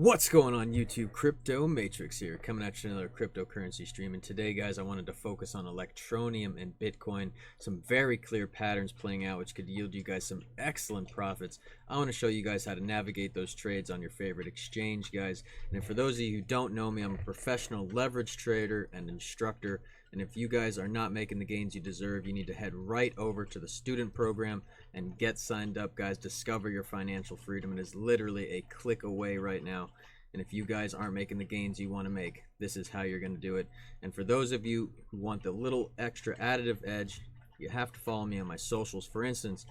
What's going on YouTube? Crypto Matrix here, coming at you another cryptocurrency stream. And today, guys, I wanted to focus on Electroneum and Bitcoin. Some very clear patterns playing out, which could yield you guys some excellent profits. I want to show you guys how to navigate those trades on your favorite exchange, guys. And for those of you who don't know me, I'm a professional leverage trader and instructor. And if you guys are not making the gains you deserve, you need to head right over to the student program and get signed up, guys. Discover your financial freedom. It is literally a click away right now. And if you guys aren't making the gains you want to make, this is how you're going to do it. And for those of you who want the little extra additive edge, you have to follow me on my socials. For instance,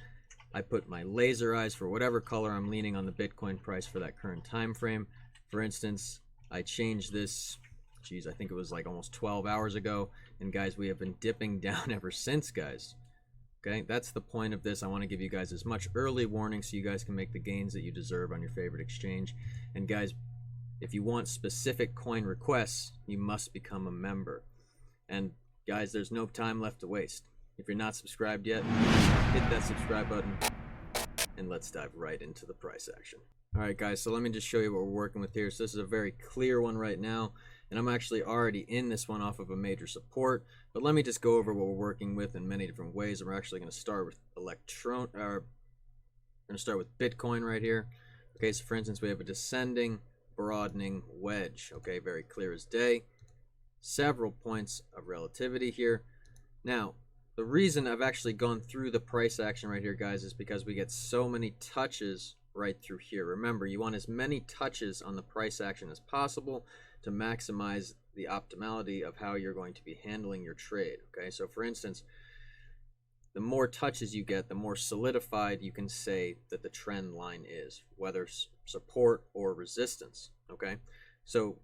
I put my laser eyes for whatever color I'm leaning on the Bitcoin price for that current time frame. For instance, I changed this, geez, I think it was like almost 12 hours ago. And guys, we have been dipping down ever since, guys. Okay, that's the point of this. I want to give you guys as much early warning so you guys can make the gains that you deserve on your favorite exchange. And guys, if you want specific coin requests, you must become a member. And guys, there's no time left to waste. If you're not subscribed yet, hit that subscribe button and let's dive right into the price action. All right, guys, so let me just show you what we're working with here. So this is a very clear one right now, and I'm actually already in this one off of a major support. But let me just go over what we're working with in many different ways. And we're actually going to start with Bitcoin right here. Okay, so for instance, we have a descending, broadening wedge. Okay, very clear as day. Several points of relativity here. Now, the reason I've actually gone through the price action right here, guys, is because we get so many touches right through here. Remember, you want as many touches on the price action as possible to maximize the optimality of how you're going to be handling your trade. Okay, so for instance, the more touches you get, the more solidified you can say that the trend line is, whether support or resistance. Okay, so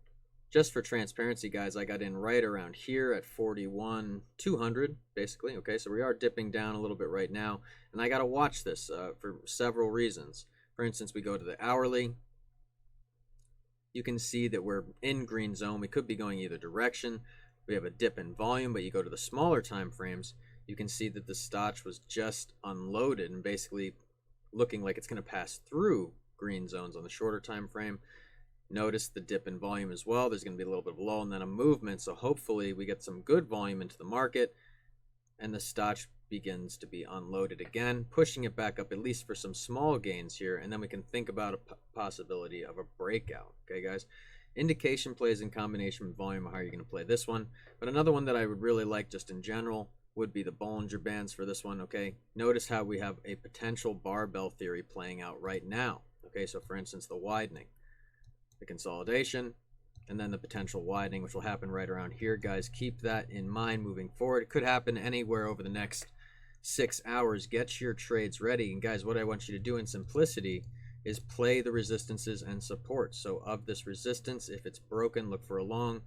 just for transparency, guys, I got in right around here at 41,200 basically. Okay, so we are dipping down a little bit right now, and I got to watch this for several reasons. For instance, we go to the hourly. You can see that we're in green zone. We could be going either direction. We have a dip in volume, but you go to the smaller time frames, you can see that the stock was just unloaded and basically looking like it's going to pass through green zones on the shorter time frame. Notice the dip in volume as well. There's going to be a little bit of lull and then a movement. So hopefully we get some good volume into the market and the stock begins to be unloaded again, pushing it back up at least for some small gains here, and then we can think about a possibility of a breakout. Okay, guys, indication plays in combination with volume. How are you going to play this one? But another one that I would really like just in general would be the Bollinger Bands for this one. Okay, notice how we have a potential barbell theory playing out right now. Okay, so for instance, the widening, the consolidation, and then the potential widening, which will happen right around here. Guys, keep that in mind moving forward. It could happen anywhere over the next 6 hours. Get your trades ready. And guys, what I want you to do in simplicity is play the resistances and supports. So of this resistance, if it's broken, look for a long.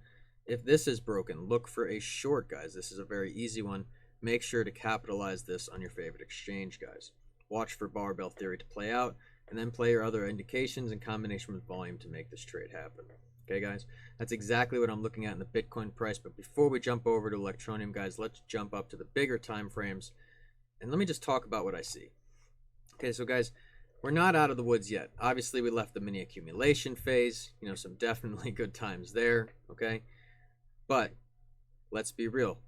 If this is broken, look for a short, guys. This is a very easy one. Make sure to capitalize this on your favorite exchange, guys. Watch for barbell theory to play out, and then play your other indications in combination with volume to make this trade happen. Okay, guys, that's exactly what I'm looking at in the Bitcoin price. But before we jump over to Electroneum, guys, let's jump up to the bigger time frames. And let me just talk about what I see. Okay, so guys, we're not out of the woods yet. Obviously, we left the mini accumulation phase. You know, some definitely good times there, okay? But let's be real.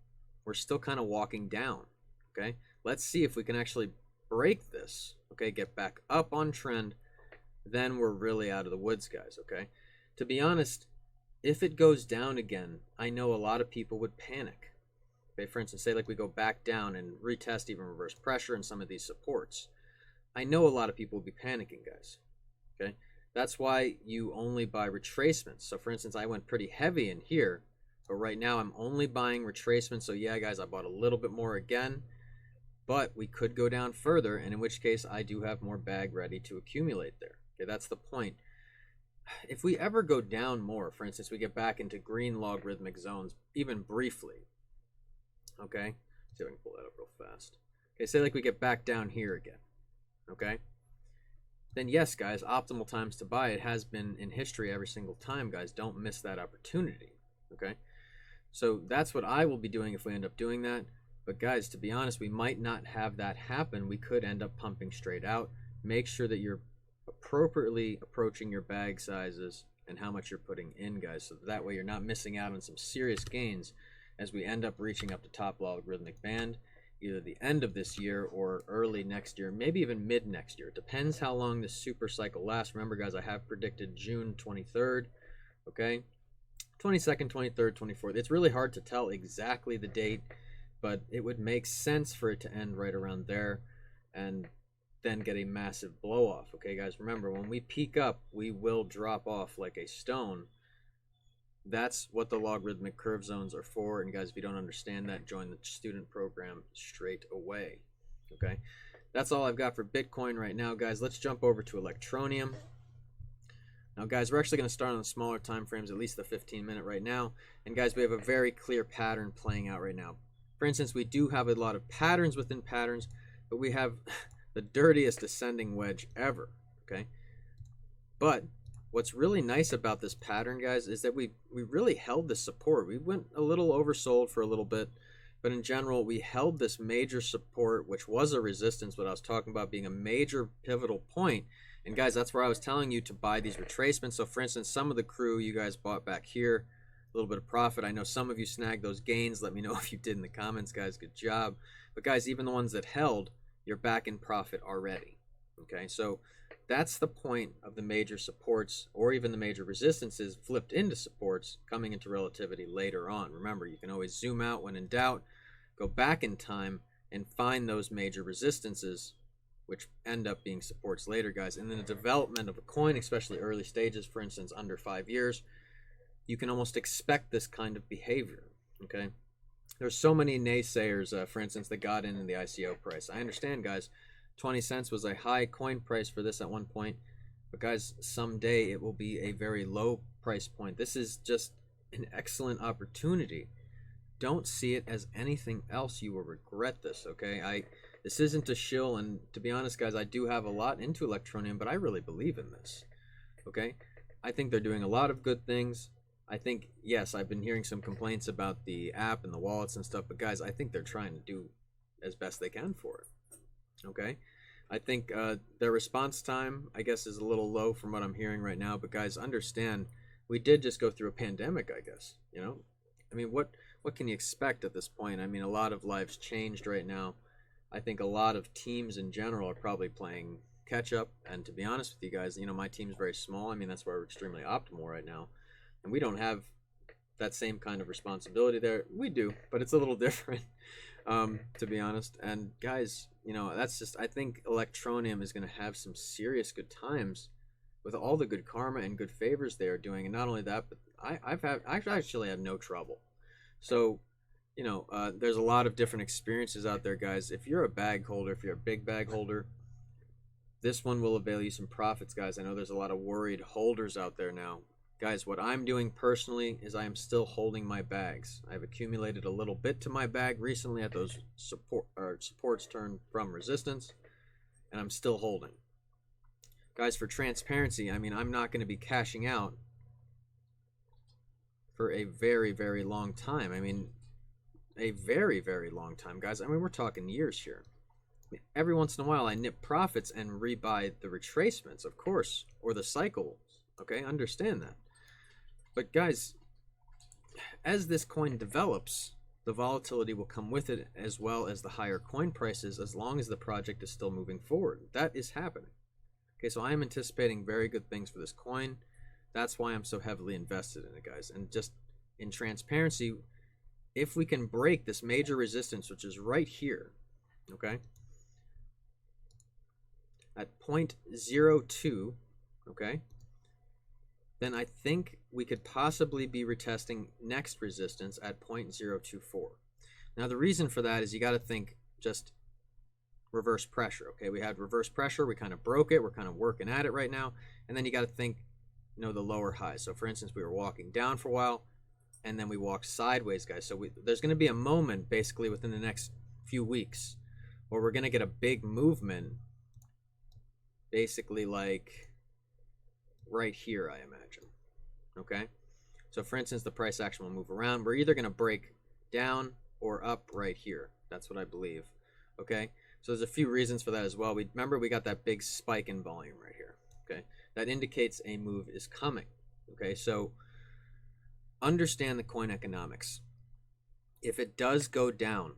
We're still kind of walking down, okay? Let's see if we can actually break this, okay? Get back up on trend. Then we're really out of the woods, guys, okay? To be honest, if it goes down again, I know a lot of people would panic. Okay, for instance, say like we go back down and retest even reverse pressure in some of these supports. I know a lot of people will be panicking, guys. Okay, that's why you only buy retracements. So for instance, I went pretty heavy in here, but right now I'm only buying retracements. So yeah, guys, I bought a little bit more again, but we could go down further, and in which case I do have more bag ready to accumulate there. Okay, that's the point. If we ever go down more, for instance, we get back into green logarithmic zones, even briefly. Okay, see if I can pull that up real fast. Okay, say like we get back down here again. Okay, then yes, guys, optimal times to buy. It has been in history every single time, guys. Don't miss that opportunity. Okay, so that's what I will be doing if we end up doing that. But guys, to be honest, we might not have that happen. We could end up pumping straight out. Make sure that you're appropriately approaching your bag sizes and how much you're putting in, guys, so that way you're not missing out on some serious gains as we end up reaching up the top logarithmic band either the end of this year or early next year, maybe even mid next year. It depends how long this super cycle lasts. Remember, guys, I have predicted June 23rd, okay? 22nd, 23rd, 24th. It's really hard to tell exactly the date, but it would make sense for it to end right around there and then get a massive blow off. Okay, guys, remember, when we peak up, we will drop off like a stone. That's what the logarithmic curve zones are for. And guys, if you don't understand that, join the student program straight away. Okay, that's all I've got for Bitcoin right now, guys. Let's jump over to Electroneum. Now, guys, we're actually going to start on the smaller time frames, at least the 15-minute right now. And guys, we have a very clear pattern playing out right now. For instance, we do have a lot of patterns within patterns, but we have the dirtiest ascending wedge ever, okay? But what's really nice about this pattern, guys, is that we really held the support. We went a little oversold for a little bit, but in general, we held this major support, which was a resistance, what I was talking about being a major pivotal point. And guys, that's where I was telling you to buy these retracements. So for instance, some of the crew you guys bought back here, a little bit of profit. I know some of you snagged those gains. Let me know if you did in the comments, guys. Good job. But guys, even the ones that held, you're back in profit already. Okay, so that's the point of the major supports or even the major resistances flipped into supports coming into relativity later on. Remember, you can always zoom out when in doubt, go back in time and find those major resistances, which end up being supports later, guys. And then the development of a coin, especially early stages, for instance, under 5 years, you can almost expect this kind of behavior, okay? There's so many naysayers, for instance, that got in the ICO price. I understand, guys, 20 cents was a high coin price for this at one point, but guys, someday it will be a very low price point. This is just an excellent opportunity. Don't see it as anything else. You will regret this, okay? This isn't a shill, and to be honest, guys, I do have a lot into Electroneum, but I really believe in this, okay? I think they're doing a lot of good things. I think, yes, I've been hearing some complaints about the app and the wallets and stuff, but guys, I think they're trying to do as best they can for it, okay? I think their response time, I guess, is a little low from what I'm hearing right now, but guys, understand, we did just go through a pandemic, I guess, you know? I mean, what can you expect at this point? I mean, a lot of lives changed right now. I think a lot of teams in general are probably playing catch up, and to be honest with you guys, you know, my team's very small. I mean, that's why we're extremely optimal right now. And we don't have that same kind of responsibility there. We do, but it's a little different, to be honest. And guys, you know, that's just, I think Electroneum is going to have some serious good times with all the good karma and good favors they are doing. And not only that, but I actually have no trouble. So, you know, there's a lot of different experiences out there, guys. If you're a bag holder, if you're a big bag holder, this one will avail you some profits, guys. I know there's a lot of worried holders out there now. Guys, what I'm doing personally is I am still holding my bags. I've accumulated a little bit to my bag recently at those supports turned from resistance, and I'm still holding. Guys, for transparency, I mean, I'm not going to be cashing out for a very, very long time. I mean, a very, very long time, guys. I mean, we're talking years here. I mean, every once in a while, I nip profits and rebuy the retracements, of course, or the cycles. Okay, understand that. But guys, as this coin develops, the volatility will come with it, as well as the higher coin prices, as long as the project is still moving forward. That is happening. Okay, so I am anticipating very good things for this coin. That's why I'm so heavily invested in it, guys. And just in transparency, if we can break this major resistance, which is right here, okay, at 0.02, okay, then I think we could possibly be retesting next resistance at 0.024. Now, the reason for that is you got to think just reverse pressure, okay? We had reverse pressure. We kind of broke it. We're kind of working at it right now. And then you got to think, you know, the lower highs. So, for instance, we were walking down for a while, and then we walked sideways, guys. So there's going to be a moment, basically, within the next few weeks where we're going to get a big movement, basically like right here, I imagine. Okay, so for instance, the price action will move around. We're either going to break down or up right here. That's what I believe. Okay, so there's a few reasons for that as well. Remember we got that big spike in volume right here. Okay, that indicates a move is coming. Okay, so understand the coin economics. If it does go down,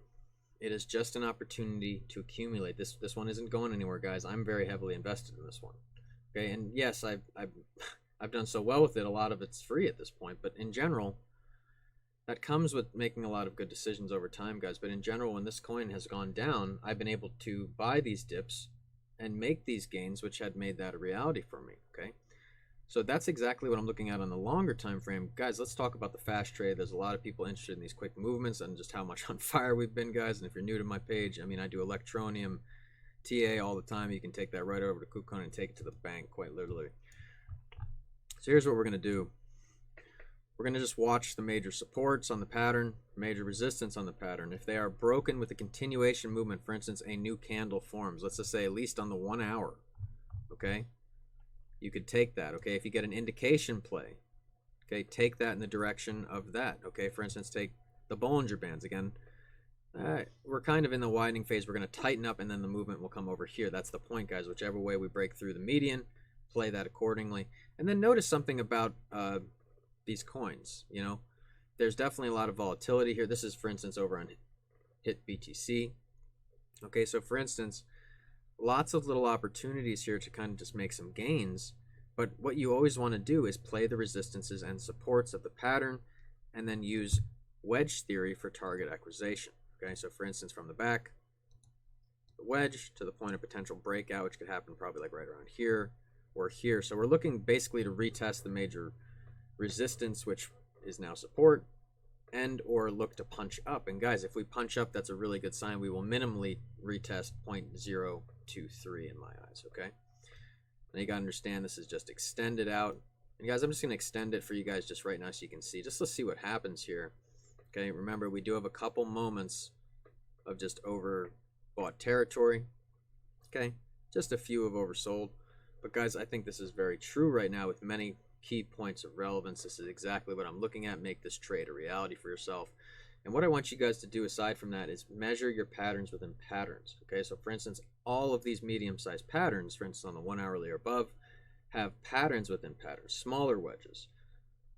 it is just an opportunity to accumulate. This one isn't going anywhere, guys. I'm very heavily invested in this one. Okay, and yes, I've done so well with it. A lot of it's free at this point, but in general, that comes with making a lot of good decisions over time, guys. But in general, when this coin has gone down, I've been able to buy these dips and make these gains, which had made that a reality for me. Okay, so that's exactly what I'm looking at on the longer time frame, guys. Let's talk about the fast trade. There's a lot of people interested in these quick movements and just how much on fire we've been, guys. And if you're new to my page, I mean, I do Electroneum TA all the time. You can take that right over to KuCoin and take it to the bank, quite literally. So here's what we're going to do. We're going to just watch the major supports on the pattern, major resistance on the pattern. If they are broken with a continuation movement, for instance, a new candle forms, let's just say at least on the 1 hour, okay? You could take that, okay? If you get an indication play, okay, take that in the direction of that, okay? For instance, take the Bollinger Bands again. We're kind of in the widening phase. We're going to tighten up, and then the movement will come over here. That's the point, guys. Whichever way we break through the median, play that accordingly. And then notice something about these coins. You know, there's definitely a lot of volatility here. This is, for instance, over on Hit BTC. Okay, so for instance, lots of little opportunities here to kind of just make some gains. But what you always want to do is play the resistances and supports of the pattern, and then use wedge theory for target acquisition. Okay, so for instance, from the back, the wedge to the point of potential breakout, which could happen probably like right around here or here. So we're looking basically to retest the major resistance, which is now support, and or look to punch up. And guys, if we punch up, that's a really good sign. We will minimally retest 0.023 in my eyes, okay? Now you gotta understand this is just extended out. And guys, I'm just gonna extend it for you guys just right now so you can see. Just let's see what happens here. Okay, remember we do have a couple moments of just overbought territory. Okay, just a few of oversold. But guys, I think this is very true right now with many key points of relevance. This is exactly what I'm looking at. Make this trade a reality for yourself. And what I want you guys to do aside from that is measure your patterns within patterns. Okay, so for instance, all of these medium-sized patterns, for instance on the 1 hourly or above, have patterns within patterns, smaller wedges,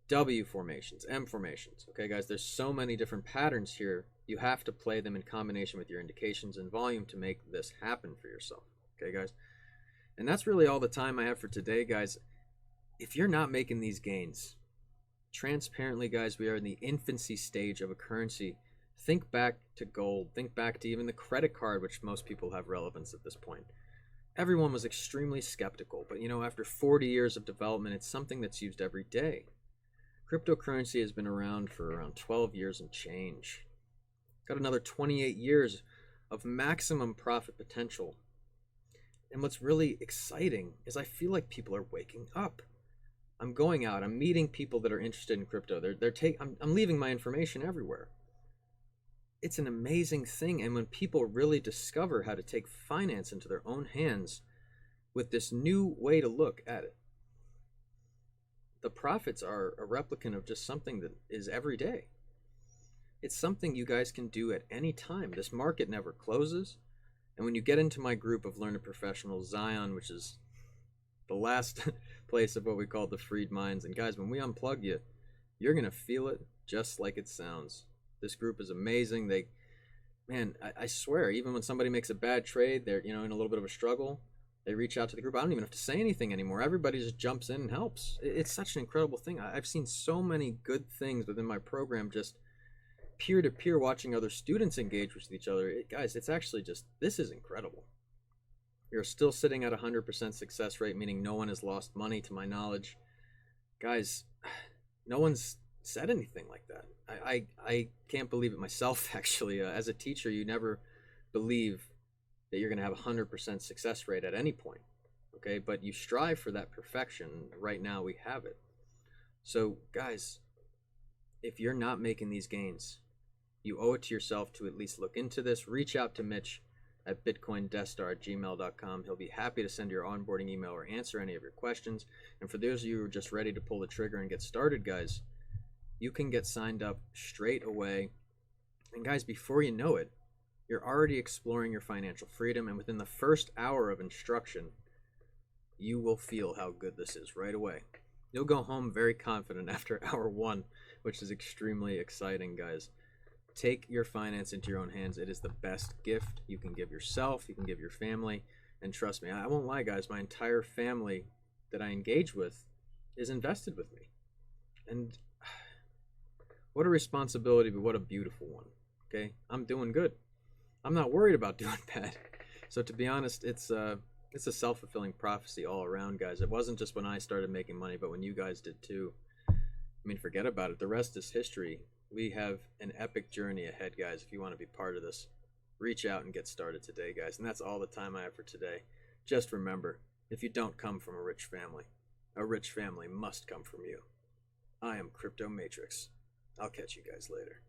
W formations, M formations. Okay, guys, there's so many different patterns here. You have to play them in combination with your indications and volume to make this happen for yourself. Okay, guys? And that's really all the time I have for today, guys. If you're not making these gains, transparently, guys, we are in the infancy stage of a currency. Think back to gold. Think back to even the credit card, which most people have relevance at this point. Everyone was extremely skeptical, but you know, after 40 years of development, it's something that's used every day. Cryptocurrency has been around for around 12 years and change. Got another 28 years of maximum profit potential. And what's really exciting is I feel like people are waking up. I'm going out, I'm meeting people that are interested in crypto. I'm leaving my information everywhere. It's an amazing thing. And when people really discover how to take finance into their own hands with this new way to look at it, the profits are a replicant of just something that is every day. It's something you guys can do at any time. This market never closes. And when you get into my group of learned professionals, Zion, which is the last place of what we call the freed minds. And guys, when we unplug you, you're going to feel it just like it sounds. This group is amazing. I swear, even when somebody makes a bad trade, they're, in a little bit of a struggle, they reach out to the group. I don't even have to say anything anymore. Everybody just jumps in and helps. It's such an incredible thing. I've seen so many good things within my program, just peer-to-peer, watching other students engage with each other. Guys, it's actually this is incredible. You're still sitting at 100% success rate, meaning no one has lost money to my knowledge. Guys, no one's said anything like that. I can't believe it myself, actually. As a teacher, you never believe that you're going to have a 100% success rate at any point, okay? But you strive for that perfection. Right now, we have it. So, guys, if you're not making these gains, you owe it to yourself to at least look into this. Reach out to Mitch at bitcoindestar@gmail.com. He'll be happy to send your onboarding email or answer any of your questions. And for those of you who are just ready to pull the trigger and get started, guys, you can get signed up straight away. And guys, before you know it, you're already exploring your financial freedom. And within the first hour of instruction, you will feel how good this is right away. You'll go home very confident after hour one, which is extremely exciting, guys. Take your finance into your own hands. It is the best gift you can give yourself, you can give your family. And trust me, I won't lie, guys, my entire family that I engage with is invested with me. And what a responsibility, but what a beautiful one. Okay, I'm doing good. I'm not worried about doing bad. So to be honest, it's a self-fulfilling prophecy all around, guys. It wasn't just when I started making money, but when you guys did too. I mean, forget about it. The rest is history. We have an epic journey ahead, guys. If you want to be part of this, reach out and get started today, guys. And that's all the time I have for today. Just remember, if you don't come from a rich family must come from you. I am Crypto Matrix. I'll catch you guys later.